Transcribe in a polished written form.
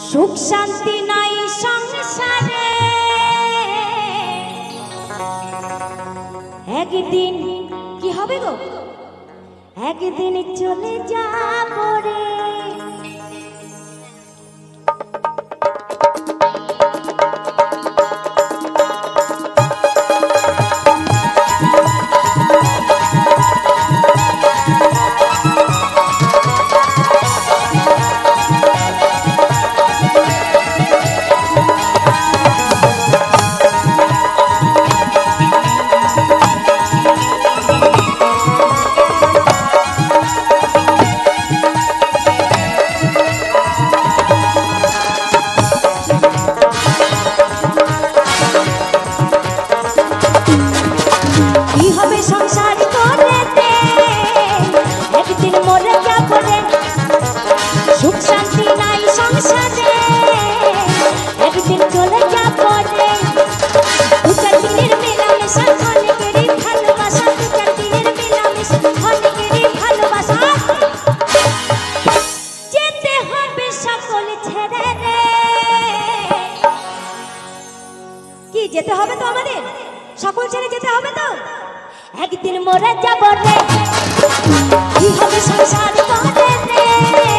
সুখ শান্তি নাই সংসারে, একদিন কি হবে গো, একদিন চলে যাব রে। কি হবে সংসার করেতে, একদিন মরে যাব রে। সুখ শান্তি নাই সংসারে, একদিন চলে যাব রে। দু চার দিনের মেলামেশা, অনেকেরই ভালোবাসা, দু চার দিনের মেলামেশা, অনেকেরই ভালোবাসা। যেতে হবে সকল ছেড়ে রে। কি যেতে হবে তো আমাদের, সকল ছেড়ে যেতে হবে তো। একদিন মরে যাব রে, কি হবে সংসার করে রে।